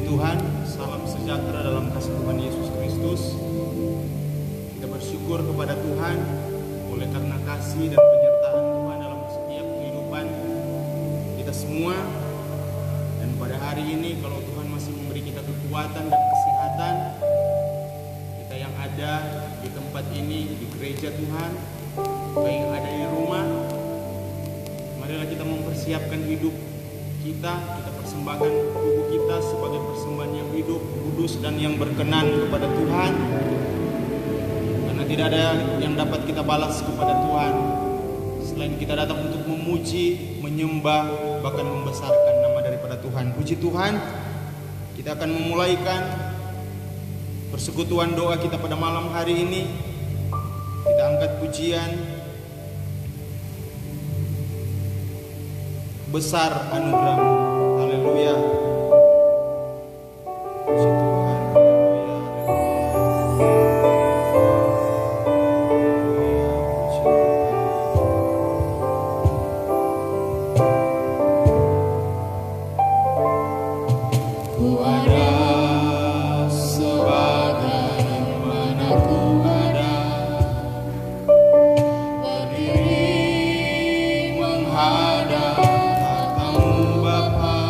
Tuhan, salam sejahtera dalam kasih Tuhan Yesus Kristus. Kita bersyukur kepada Tuhan oleh karena kasih dan penyertaan Tuhan dalam setiap kehidupan kita semua. Dan pada hari ini kalau Tuhan masih memberi kita kekuatan dan kesehatan, kita yang ada di tempat ini, di gereja Tuhan, baik yang ada di rumah, marilah kita mempersiapkan hidup kita persembahkan tubuh kita sebagai persembahan yang hidup, kudus dan yang berkenan kepada Tuhan. Karena tidak ada yang dapat kita balas kepada Tuhan selain kita datang untuk memuji, menyembah, bahkan membesarkan nama daripada Tuhan. Puji Tuhan, kita akan memulaikan persekutuan doa kita pada malam hari ini. Kita angkat pujian besar anugerah-Mu. Haleluya. Puji Tuhan. Haleluya. Ku ada sebagaimana ku ada, berdiri menghadap tatamu Bapa.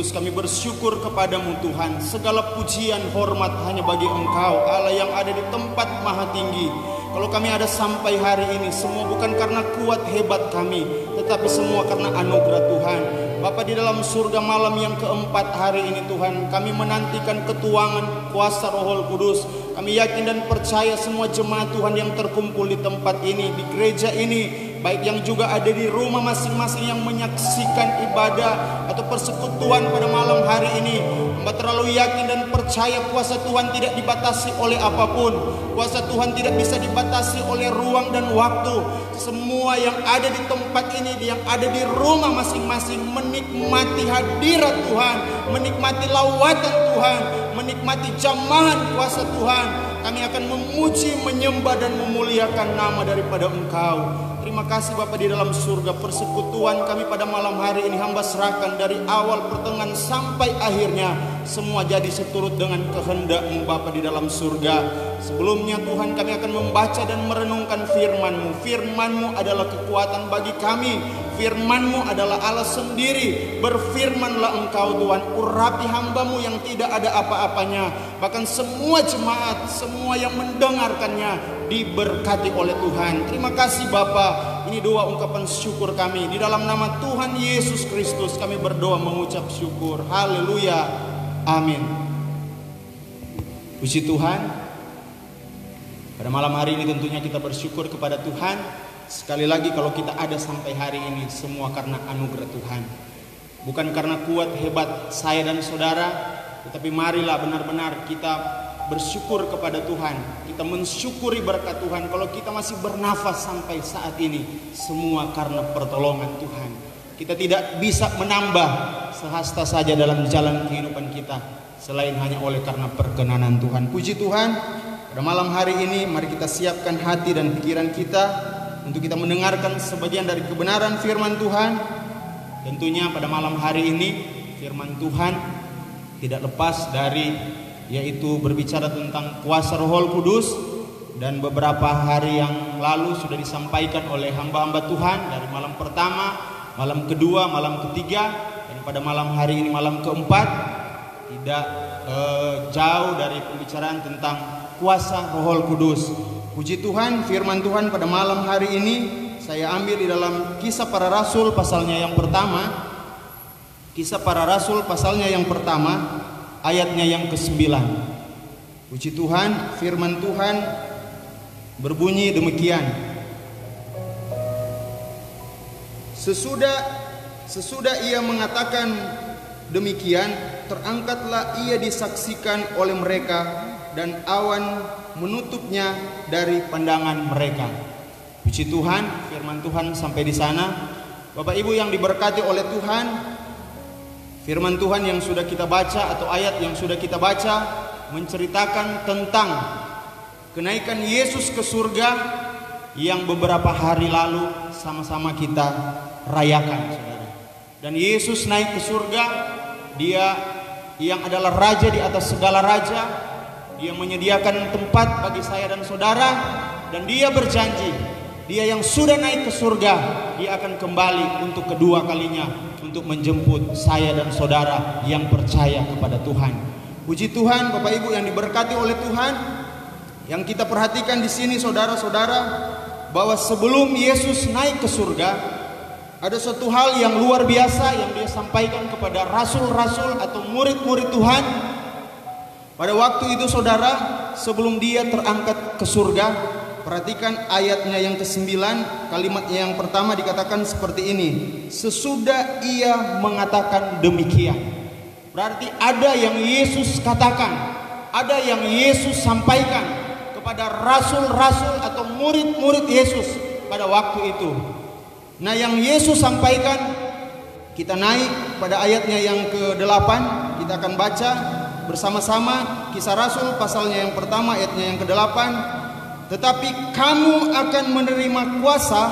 Kristus, kami bersyukur kepadamu Tuhan. Segala pujian, hormat hanya bagi Engkau, Allah yang ada di tempat maha tinggi. Kalau kami ada sampai hari ini, semua bukan karena kuat hebat kami, tetapi semua karena anugerah Tuhan. Bapa di dalam surga, malam yang keempat hari ini Tuhan, kami menantikan ketuangan kuasa Roh Kudus. Kami yakin dan percaya semua jemaat Tuhan yang terkumpul di tempat ini, di gereja ini, baik yang juga ada di rumah masing-masing yang menyaksikan ibadah atau persekutuan pada malam hari ini. Hamba terlalu yakin dan percaya kuasa Tuhan tidak dibatasi oleh apapun. Kuasa Tuhan tidak bisa dibatasi oleh ruang dan waktu. Semua yang ada di tempat ini, yang ada di rumah masing-masing, menikmati hadirat Tuhan, menikmati lawatan Tuhan, menikmati jamahan kuasa Tuhan. Kami akan memuji, menyembah dan memuliakan nama daripada Engkau. Terima kasih Bapa di dalam surga. Persekutuan kami pada malam hari ini hamba serahkan dari awal, pertengahan sampai akhirnya. Semua jadi seturut dengan kehendak-Mu Bapa di dalam surga. Sebelumnya Tuhan, kami akan membaca dan merenungkan firman-Mu. Firman-Mu adalah kekuatan bagi kami. Firman-Mu adalah Allah sendiri. Berfirmanlah Engkau Tuhan, urapi hamba-Mu yang tidak ada apa-apanya. Bahkan semua jemaat, semua yang mendengarkannya diberkati oleh Tuhan. Terima kasih Bapa. Ini doa ungkapan syukur kami. Di dalam nama Tuhan Yesus Kristus kami berdoa mengucap syukur. Haleluya. Amin. Puji Tuhan. Pada malam hari ini tentunya kita bersyukur kepada Tuhan. Sekali lagi kalau kita ada sampai hari ini, semua karena anugerah Tuhan. Bukan karena kuat hebat saya dan saudara, tetapi marilah benar-benar kita bersyukur kepada Tuhan. Kita mensyukuri berkat Tuhan. Kalau kita masih bernafas sampai saat ini, semua karena pertolongan Tuhan. Kita tidak bisa menambah sehasta saja dalam jalan kehidupan kita, selain hanya oleh karena perkenanan Tuhan. Puji Tuhan. Pada malam hari ini mari kita siapkan hati dan pikiran kita untuk kita mendengarkan sebagian dari kebenaran firman Tuhan. Tentunya pada malam hari ini firman Tuhan tidak lepas dari yaitu berbicara tentang kuasa Roh Kudus, dan beberapa hari yang lalu sudah disampaikan oleh hamba-hamba Tuhan dari malam pertama, malam kedua, malam ketiga, dan pada malam hari ini malam keempat. Tidak jauh dari pembicaraan tentang kuasa Roh Kudus. Puji Tuhan, firman Tuhan pada malam hari ini saya ambil di dalam Kisah Para Rasul pasalnya yang pertama. Kisah Para Rasul pasalnya yang pertama, ayatnya yang ke-9. Puji Tuhan, firman Tuhan berbunyi demikian. Sesudah ia mengatakan demikian, terangkatlah ia disaksikan oleh mereka, dan awan menutupnya dari pandangan mereka. Puji Tuhan, firman Tuhan sampai di sana. Bapak Ibu yang diberkati oleh Tuhan, firman Tuhan yang sudah kita baca atau ayat yang sudah kita baca menceritakan tentang kenaikan Yesus ke surga yang beberapa hari lalu sama-sama kita rayakan, saudara. Dan Yesus naik ke surga, Dia yang adalah raja di atas segala raja. Dia menyediakan tempat bagi saya dan saudara, dan Dia berjanji, Dia yang sudah naik ke surga, Dia akan kembali untuk kedua kalinya untuk menjemput saya dan saudara yang percaya kepada Tuhan. Puji Tuhan, Bapak Ibu yang diberkati oleh Tuhan. Yang kita perhatikan di sini saudara-saudara, bahwa sebelum Yesus naik ke surga, ada suatu hal yang luar biasa yang Dia sampaikan kepada rasul-rasul atau murid-murid Tuhan. Pada waktu itu saudara, sebelum Dia terangkat ke surga, perhatikan ayatnya yang ke-9, kalimatnya yang pertama dikatakan seperti ini. Sesudah ia mengatakan demikian. Berarti ada yang Yesus katakan, ada yang Yesus sampaikan kepada rasul-rasul atau murid-murid Yesus pada waktu itu. Nah, yang Yesus sampaikan, kita naik pada ayatnya yang ke-8, kita akan baca bersama-sama Kisah Rasul pasalnya yang pertama ayatnya yang ke-8. Tetapi kamu akan menerima kuasa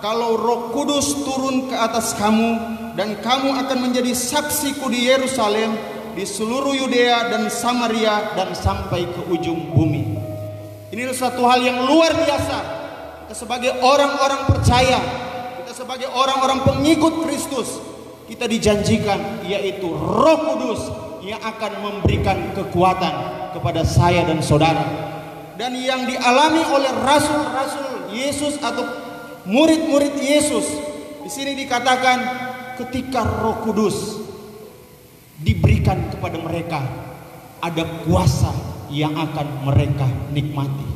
kalau Roh Kudus turun ke atas kamu, dan kamu akan menjadi saksiku di Yerusalem, di seluruh Yudea dan Samaria, dan sampai ke ujung bumi. Ini suatu hal yang luar biasa. Kita sebagai orang-orang percaya, kita sebagai orang-orang pengikut Kristus, kita dijanjikan, yaitu Roh Kudus yang akan memberikan kekuatan kepada saya dan saudara. Dan yang dialami oleh rasul-rasul Yesus atau murid-murid Yesus, di sini dikatakan ketika Roh Kudus diberikan kepada mereka, ada kuasa yang akan mereka nikmati.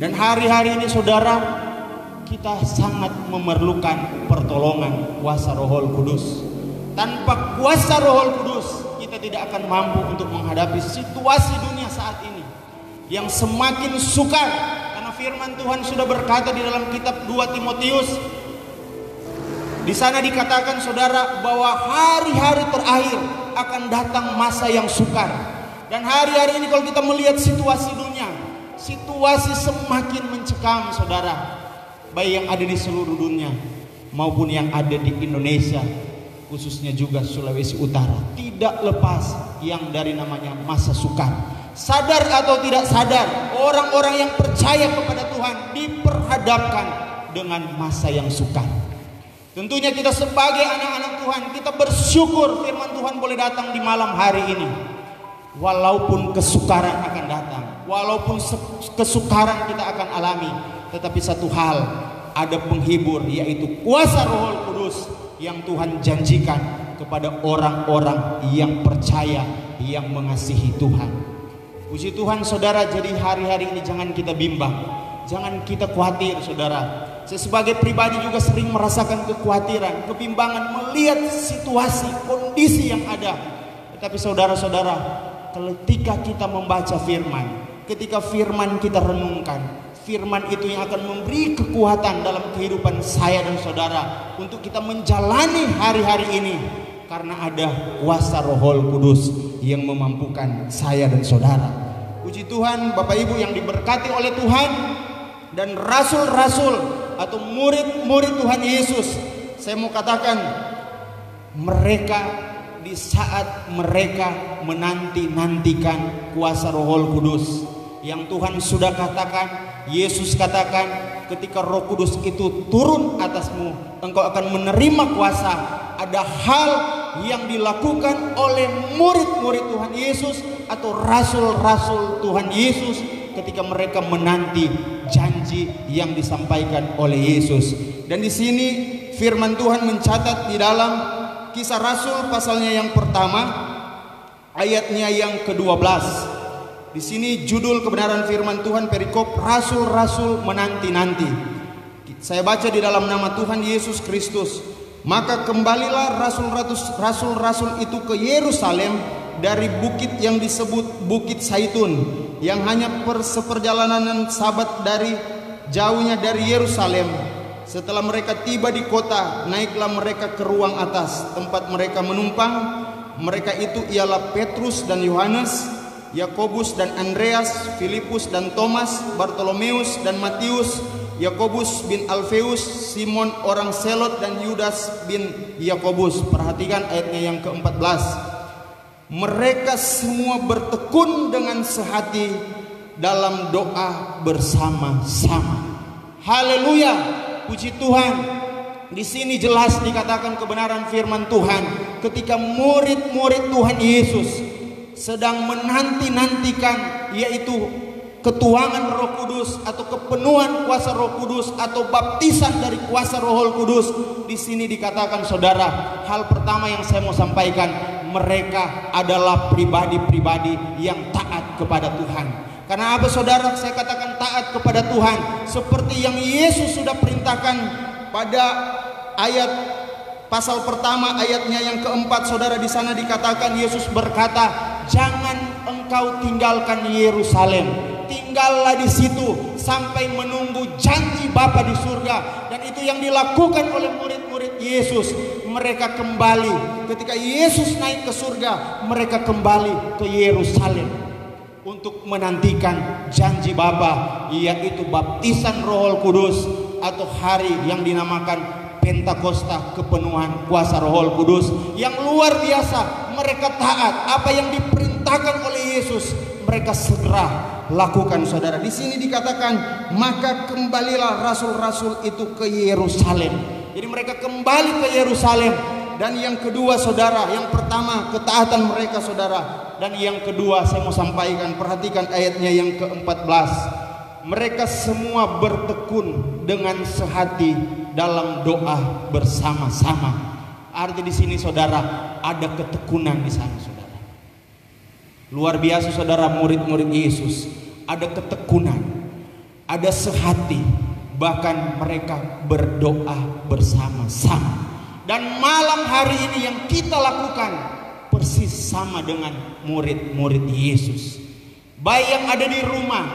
Dan hari-hari ini saudara, kita sangat memerlukan pertolongan kuasa Roh Kudus. Tanpa kuasa Roh Kudus, kita tidak akan mampu untuk menghadapi situasi dunia saat ini yang semakin sukar. Karena firman Tuhan sudah berkata di dalam kitab 2 Timotius, di sana dikatakan saudara bahwa hari-hari terakhir akan datang masa yang sukar. Dan hari-hari ini kalau kita melihat situasi dunia, situasi semakin mencekam saudara, baik yang ada di seluruh dunia maupun yang ada di Indonesia, khususnya juga Sulawesi Utara. Tidak lepas yang dari namanya masa sukar. Sadar atau tidak sadar, orang-orang yang percaya kepada Tuhan diperhadapkan dengan masa yang sukar. Tentunya kita sebagai anak-anak Tuhan, kita bersyukur firman Tuhan boleh datang di malam hari ini. Walaupun kesukaran akan datang, walaupun kesukaran kita akan alami, tetapi satu hal, ada penghibur, yaitu kuasa Roh Kudus yang Tuhan janjikan kepada orang-orang yang percaya, yang mengasihi Tuhan. Puji Tuhan saudara, jadi hari-hari ini jangan kita bimbang, jangan kita khawatir saudara. Saya sebagai pribadi juga sering merasakan kekhawatiran, kebimbangan melihat situasi, kondisi yang ada. Tetapi saudara-saudara, ketika kita membaca firman, ketika firman kita renungkan, firman itu yang akan memberi kekuatan dalam kehidupan saya dan saudara untuk kita menjalani hari-hari ini. Karena ada kuasa Roh Kudus yang memampukan saya dan saudara. Puji Tuhan, Bapak Ibu yang diberkati oleh Tuhan, dan rasul-rasul atau murid-murid Tuhan Yesus, saya mau katakan, mereka di saat mereka menanti-nantikan kuasa Roh Kudus yang Tuhan sudah katakan, Yesus katakan, ketika Roh Kudus itu turun atasmu, engkau akan menerima kuasa. Ada hal yang dilakukan oleh murid-murid Tuhan Yesus atau rasul-rasul Tuhan Yesus ketika mereka menanti janji yang disampaikan oleh Yesus. Dan di sini firman Tuhan mencatat di dalam Kisah Rasul pasalnya yang pertama, ayatnya yang ke-12. Di sini judul kebenaran firman Tuhan perikop rasul-rasul menanti-nanti. Saya baca di dalam nama Tuhan Yesus Kristus. Maka kembalilah rasul-rasul itu ke Yerusalem dari bukit yang disebut Bukit Zaitun, yang hanya seperjalanan sabat dari jauhnya dari Yerusalem. Setelah mereka tiba di kota, naiklah mereka ke ruang atas tempat mereka menumpang. Mereka itu ialah Petrus dan Yohanes, Yakobus dan Andreas, Filipus dan Thomas, Bartolomeus dan Matius, Yakobus bin Alfeus, Simon orang Selot, dan Yudas bin Yakobus. Perhatikan ayatnya yang ke-14. Mereka semua bertekun dengan sehati dalam doa bersama-sama. Haleluya, puji Tuhan. Di sini jelas dikatakan kebenaran firman Tuhan ketika murid-murid Tuhan Yesus sedang menanti-nantikan, yaitu ketuangan Roh Kudus atau kepenuhan kuasa Roh Kudus atau baptisan dari kuasa Roh Kudus. Di sini dikatakan saudara, hal pertama yang saya mau sampaikan, mereka adalah pribadi-pribadi yang taat kepada Tuhan. Karena apa saudara saya katakan taat kepada Tuhan? Seperti yang Yesus sudah perintahkan pada ayat pasal pertama ayatnya yang ke-4 saudara. Di sana dikatakan Yesus berkata, jangan engkau tinggalkan Yerusalem, tinggallah di situ sampai menunggu janji Bapa di surga. Dan itu yang dilakukan oleh murid-murid Yesus. Mereka kembali ketika Yesus naik ke surga, mereka kembali ke Yerusalem untuk menantikan janji Bapa, yaitu baptisan Roh Kudus atau hari yang dinamakan Pentakosta, kepenuhan kuasa Roh Kudus yang luar biasa. Mereka taat apa yang diperintahkan oleh Yesus, mereka segera lakukan saudara. Di sini dikatakan maka kembalilah rasul-rasul itu ke Yerusalem. Jadi mereka kembali ke Yerusalem Dan yang kedua saudara, yang pertama ketaatan mereka saudara. Dan yang kedua saya mau sampaikan, perhatikan ayatnya yang ke-14. Mereka semua bertekun dengan sehati dalam doa bersama-sama. Arti di sini saudara, ada ketekunan di sana saudara. Luar biasa saudara, murid-murid Yesus ada ketekunan, ada sehati, bahkan mereka berdoa bersama-sama. Dan malam hari ini yang kita lakukan persis sama dengan murid-murid Yesus. Baik yang ada di rumah,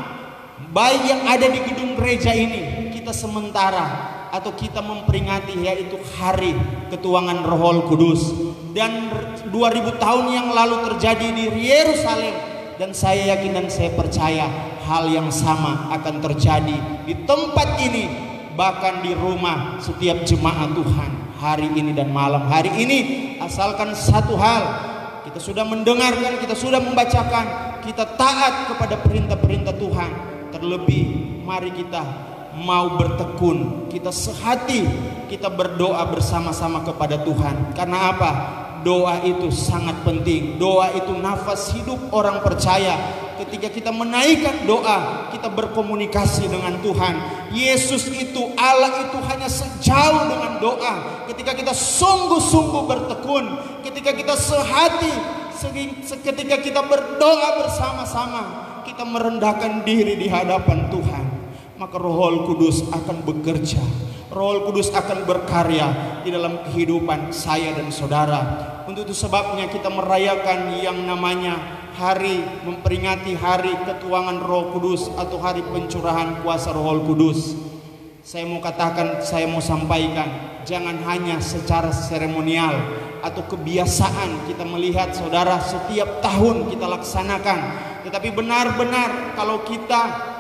baik yang ada di gedung gereja ini, kita sementara atau kita memperingati yaitu hari ketuangan Roh Kudus. Dan 2000 tahun yang lalu terjadi di Yerusalem. Dan saya yakin dan saya percaya hal yang sama akan terjadi di tempat ini, bahkan di rumah setiap jemaat Tuhan hari ini dan malam hari ini. Asalkan satu hal, kita sudah mendengarkan, kita sudah membacakan, kita taat kepada perintah-perintah Tuhan. Terlebih mari kita mau bertekun, kita sehati, kita berdoa bersama-sama kepada Tuhan. Karena apa? Doa itu sangat penting. Doa itu nafas hidup orang percaya. Ketika kita menaikkan doa, kita berkomunikasi dengan Tuhan. Yesus itu, Allah itu hanya sejauh dengan doa. Ketika kita sungguh-sungguh bertekun, ketika kita sehati, ketika kita berdoa bersama-sama, kita merendahkan diri di hadapan Tuhan, maka Roh Kudus akan bekerja. Roh Kudus akan berkarya di dalam kehidupan saya dan saudara. Untuk itu sebabnya kita merayakan yang namanya hari, memperingati hari ketuangan Roh Kudus atau hari pencurahan kuasa Roh Kudus. Saya mau katakan, saya mau sampaikan, jangan hanya secara seremonial atau kebiasaan kita melihat saudara setiap tahun kita laksanakan, tetapi benar-benar kalau kita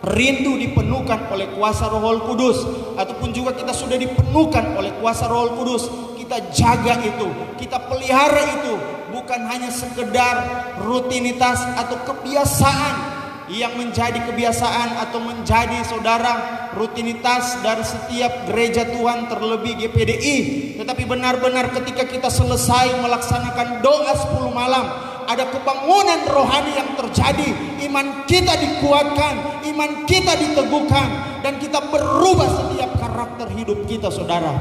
rindu dipenuhkan oleh kuasa Roh Kudus, ataupun juga kita sudah dipenuhkan oleh kuasa Roh Kudus, kita jaga itu, kita pelihara itu, bukan hanya sekedar rutinitas atau kebiasaan yang menjadi kebiasaan atau menjadi saudara rutinitas dari setiap gereja Tuhan, terlebih GPDI, tetapi benar-benar ketika kita selesai melaksanakan doa 10 malam, ada kebangunan rohani yang terjadi, iman kita dikuatkan, iman kita diteguhkan, dan kita berubah setiap karakter hidup kita saudara.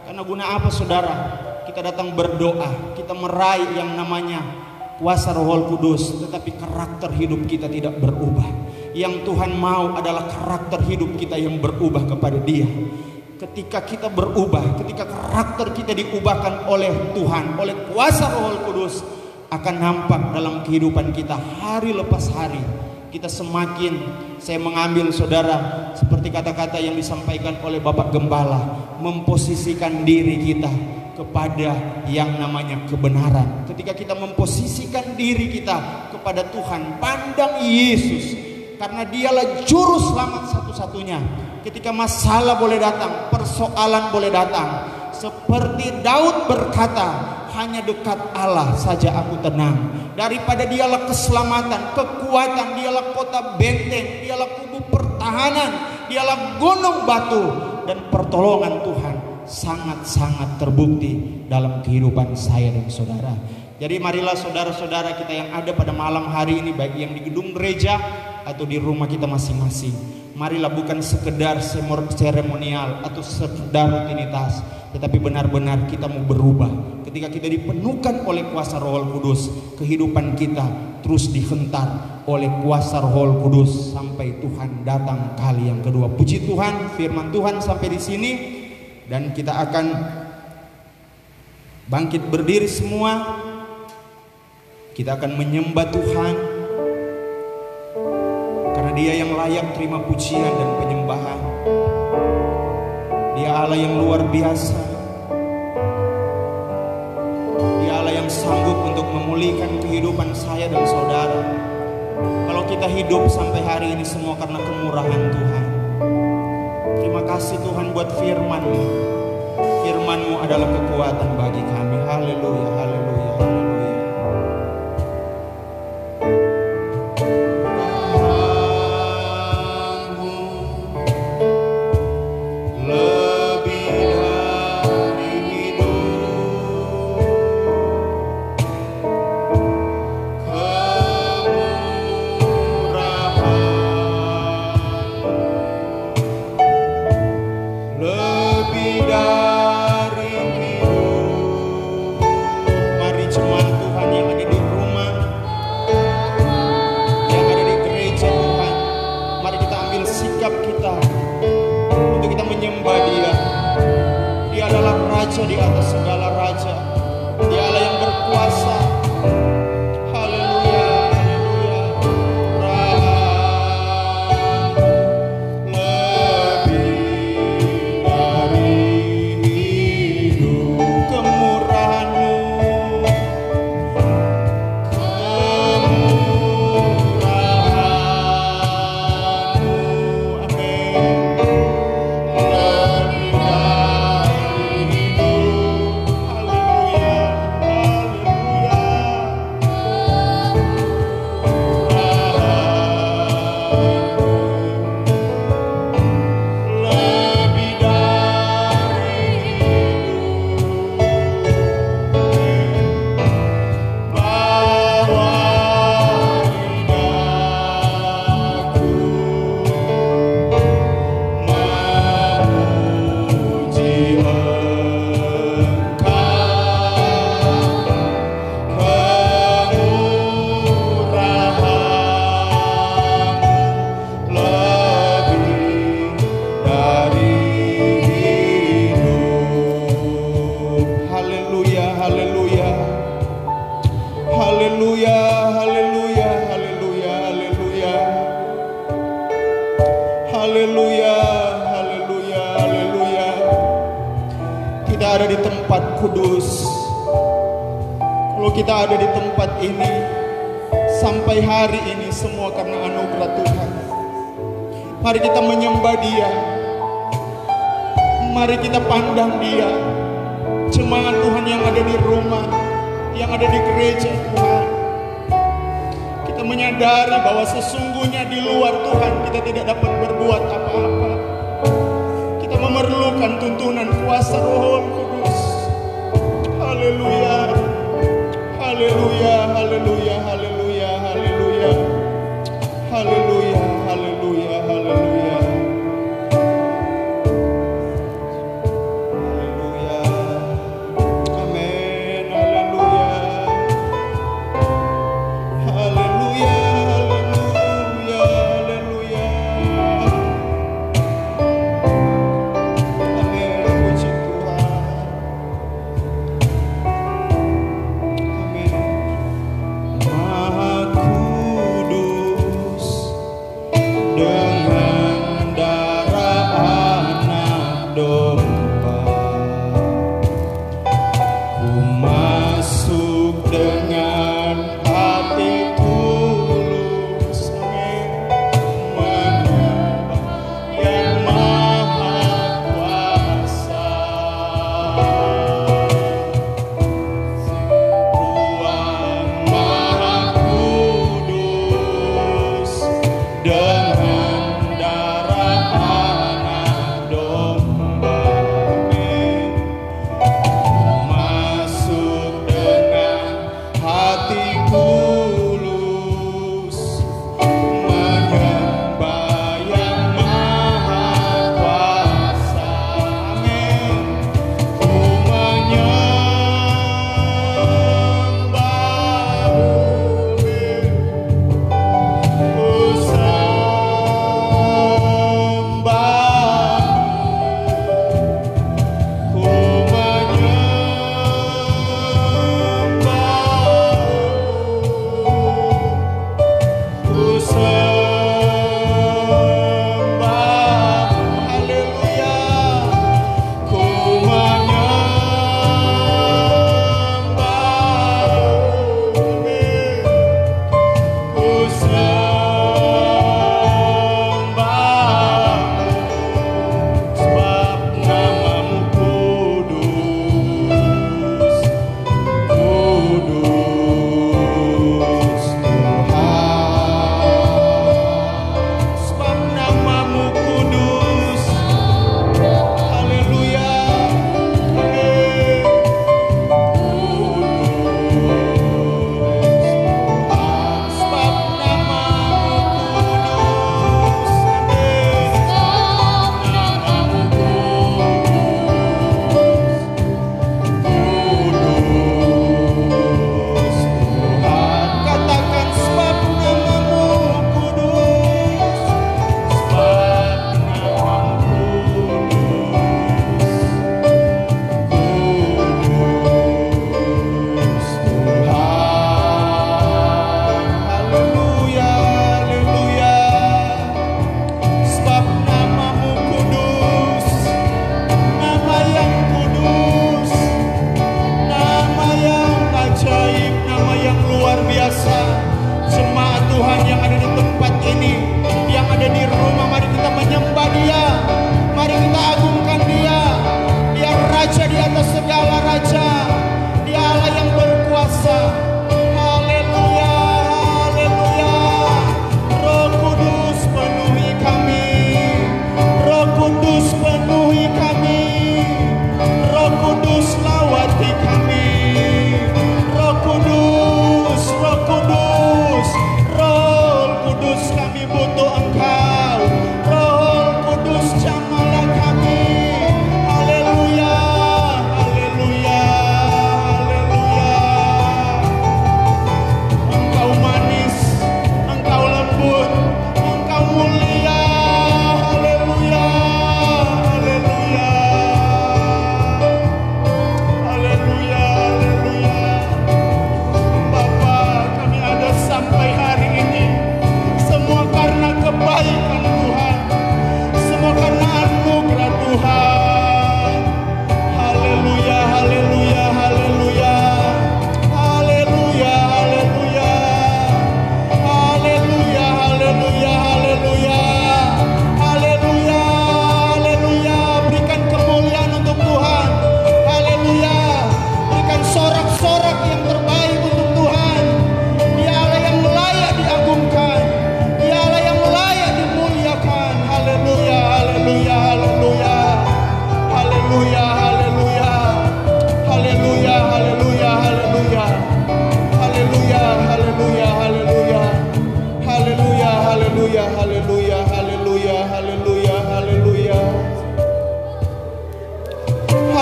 Karena guna apa saudara? Kita datang berdoa, kita meraih yang namanya kuasa Roh Kudus, tetapi karakter hidup kita tidak berubah. Yang Tuhan mau adalah karakter hidup kita yang berubah kepada Dia. Ketika kita berubah, ketika karakter kita diubahkan oleh Tuhan, oleh kuasa Roh Kudus, akan nampak dalam kehidupan kita hari lepas hari. Kita semakin, saya mengambil saudara seperti kata-kata yang disampaikan oleh Bapak Gembala, memposisikan diri kita kepada yang namanya kebenaran. Ketika kita memposisikan diri kita kepada Tuhan, pandang Yesus, karena Dialah juru selamat satu-satunya. Ketika masalah boleh datang, persoalan boleh datang, seperti Daud berkata, hanya dekat Allah saja aku tenang. Daripada Dialah keselamatan, kekuatan, Dialah kota benteng, Dialah kubu pertahanan, Dialah gunung batu, dan pertolongan Tuhan sangat-sangat terbukti dalam kehidupan saya dan saudara. Jadi marilah saudara-saudara kita yang ada pada malam hari ini, baik yang di gedung gereja atau di rumah kita masing-masing, marilah bukan sekedar seremonial atau sekedar rutinitas, tetapi benar-benar kita mau berubah. Ketika kita dipenuhkan oleh kuasa Roh Kudus, kehidupan kita terus dihentar oleh kuasa Roh Kudus sampai Tuhan datang kali yang kedua. Puji Tuhan, firman Tuhan sampai di sini, dan kita akan bangkit berdiri semua. Kita akan menyembah Tuhan, karena Dia yang layak terima pujian dan penyembahan. Dia Allah yang luar biasa. Dia Allah yang sanggup untuk memulihkan kehidupan saya dan saudara. Kalau kita hidup sampai hari ini semua karena kemurahan Tuhan. Terima kasih Tuhan buat firman-Mu. Firman-Mu adalah kekuatan bagi kami. Haleluya, haleluya, haleluya. Lebih dari hidup Kudus, kalau kita ada di tempat ini sampai hari ini semua karena anugerah Tuhan. Mari kita menyembah Dia, mari kita pandang Dia, jemaat Tuhan yang ada di rumah, yang ada di gereja Tuhan. Kita menyadari bahwa sesungguhnya di luar Tuhan kita tidak dapat berbuat apa-apa. Kita memerlukan tuntunan kuasa Roh Kudus. Haleluya, haleluya, haleluya, haleluya, haleluya, haleluya, haleluya, haleluya.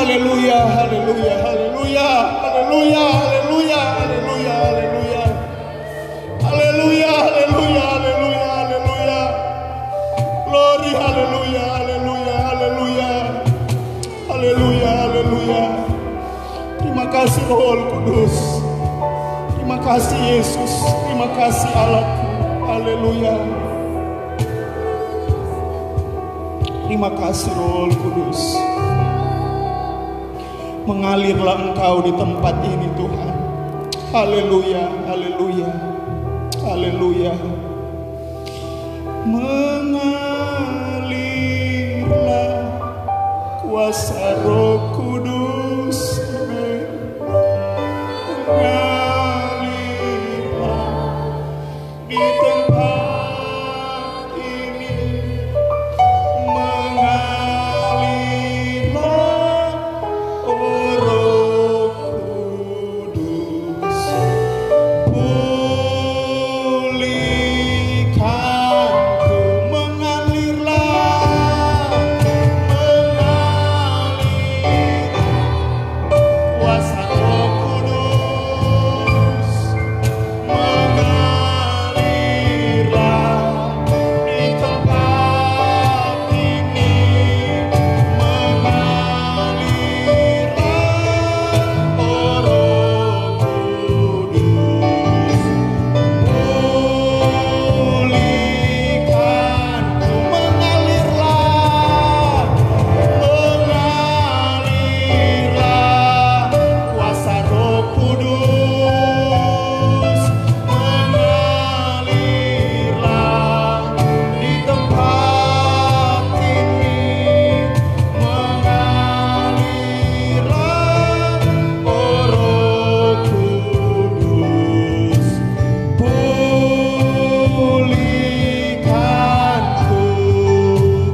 Haleluya, haleluya, haleluya, haleluya, haleluya, haleluya, haleluya. Haleluya, haleluya, haleluya, haleluya. Glory, haleluya, haleluya, haleluya. Haleluya, haleluya. Terima kasih Roh Kudus. Terima kasih Yesus. Terima kasih Allahku. Haleluya. Terima kasih Roh Kudus. Mengalirlah Engkau di tempat ini Tuhan. Haleluya, haleluya, haleluya. Mengalirlah kuasa Roh Kudus. Mengalirlah di tempat ini. Mengalirlah, oh Roh Kudus. Pulihkanku. Mengalirlah, kuasa Roh Kudus. Mengalirlah di tempat ini. Mengalirlah, oh Roh Kudus. Pulihkanku. Mengalirlah, mengalirlah kuasa Roh Kudus. Mengalirlah di tempat ini. Mengalirlah, oh Roh Kudus. Pulihkanku,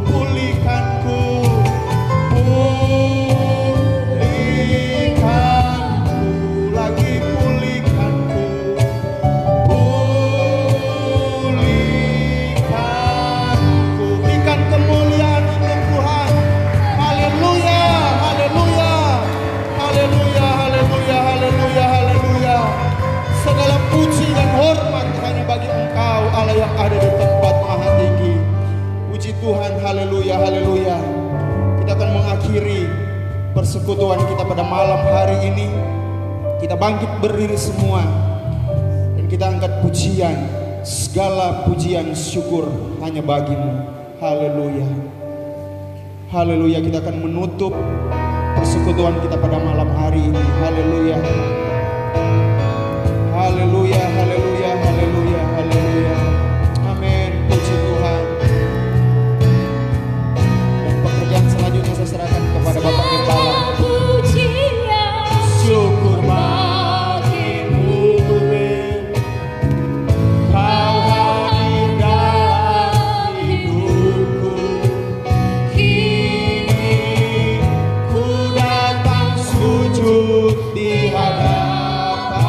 pulihkanku, pulihkanku, lagi pulihkanku, pulihkanku. Berikan kemuliaan untuk Tuhan. Haleluya, haleluya, haleluya, haleluya, haleluya, haleluya. Segala puji dan hormat hanya bagi Engkau Allah yang ada di tempat maha tinggi. Puji Tuhan, haleluya, haleluya. Kita akan mengakhiri persekutuan kita pada malam hari ini. Kita bangkit berdiri semua dan kita angkat pujian. Segala pujian syukur hanya bagimu. Haleluya, haleluya. Kita akan menutup persekutuan kita pada malam hari ini. Haleluya, haleluya, haleluya, haleluya, haleluya. Amin. Puji Tuhan. Dan pekerjaan selanjutnya saya serahkan kepada Bapak Gembala. Syukur bagimu, Kau hadir dalam hidupku. Kini ku datang sujud di hadapan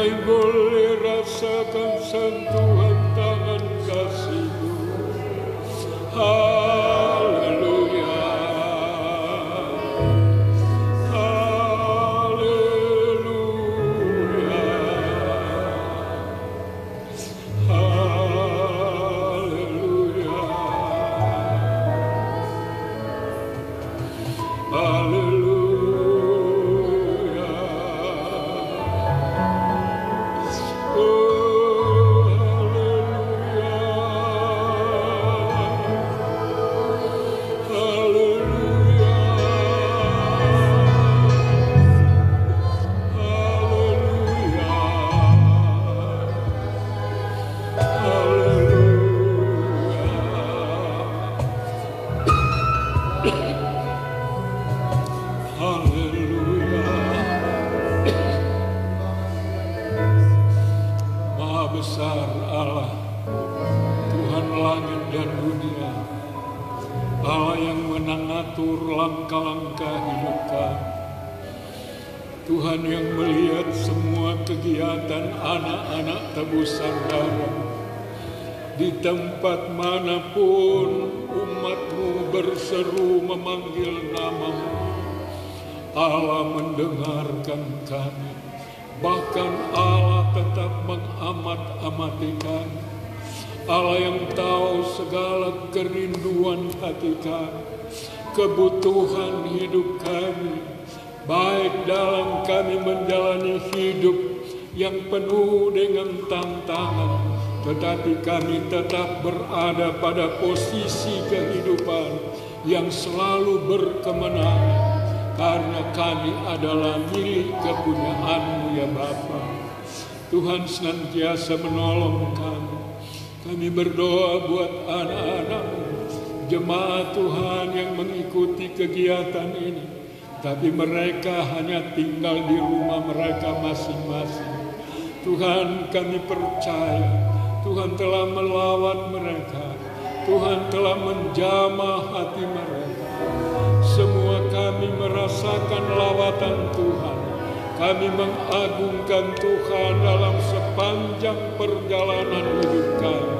Kami boleh rasakan sentuhan tangan kasih-Mu. Haleluya. Besar Allah, Tuhan langit dan dunia, Allah yang mengatur langkah-langkah hidup kami. Tuhan yang melihat semua kegiatan anak-anak tebusan darah. Di tempat manapun umat-Mu berseru memanggil nama-Mu, Allah mendengarkan kami. Bahkan Allah tetap mengamat-amati kami. Allah yang tahu segala kerinduan hati kami, kebutuhan hidup kami, baik dalam kami menjalani hidup yang penuh dengan tantangan, tetapi kami tetap berada pada posisi kehidupan yang selalu berkemenangan. Karena kami adalah milik kepunyaan-Mu ya Bapa. Tuhan senantiasa menolong kami. Kami berdoa buat anak-anak-Mu, jemaat Tuhan yang mengikuti kegiatan ini. Tapi mereka hanya tinggal di rumah mereka masing-masing. Tuhan, kami percaya Tuhan telah melawat mereka. Tuhan telah menjamah hati mereka. Semua kami merasakan lawatan Tuhan. Kami mengagungkan Tuhan dalam sepanjang perjalanan hidup kami.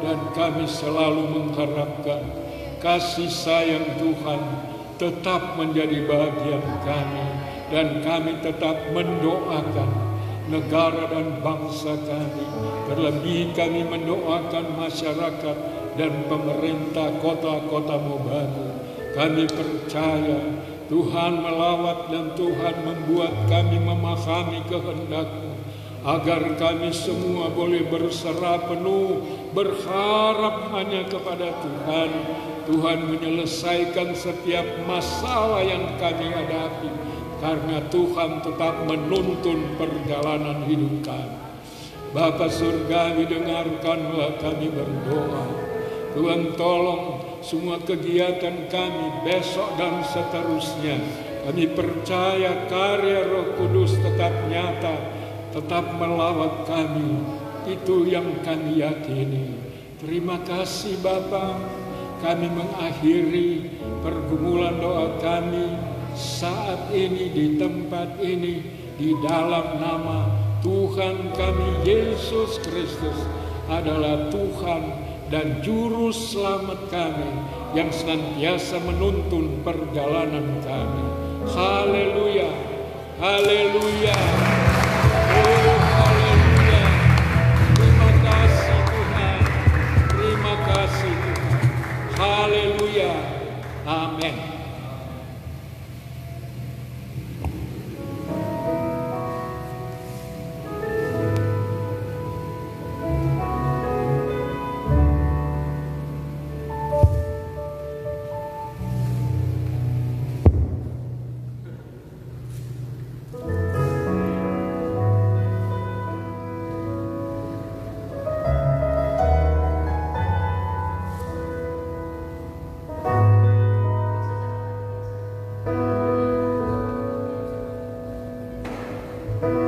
Dan kami selalu mengharapkan kasih sayang Tuhan tetap menjadi bagian kami. Dan kami tetap mendoakan negara dan bangsa kami. Terlebih kami mendoakan masyarakat dan pemerintah kota-kota Mobagu. Kami percaya Tuhan melawat dan Tuhan membuat kami memahami kehendak-Mu, agar kami semua boleh berserah penuh, berharap hanya kepada Tuhan. Tuhan menyelesaikan setiap masalah yang kami hadapi, karena Tuhan tetap menuntun perjalanan hidup kami. Bapa Surgawi, dengarkanlah kami berdoa. Tuhan tolong semua kegiatan kami besok dan seterusnya. Kami percaya karya Roh Kudus tetap nyata, tetap melawat kami. Itu yang kami yakini. Terima kasih Bapa. Kami mengakhiri pergumulan doa kami saat ini di tempat ini, di dalam nama Tuhan kami Yesus Kristus adalah Tuhan dan Juru Selamat kami yang senantiasa menuntun perjalanan kami. Haleluya, haleluya, oh haleluya. Terima kasih Tuhan, terima kasih Tuhan. Haleluya, amin. Thank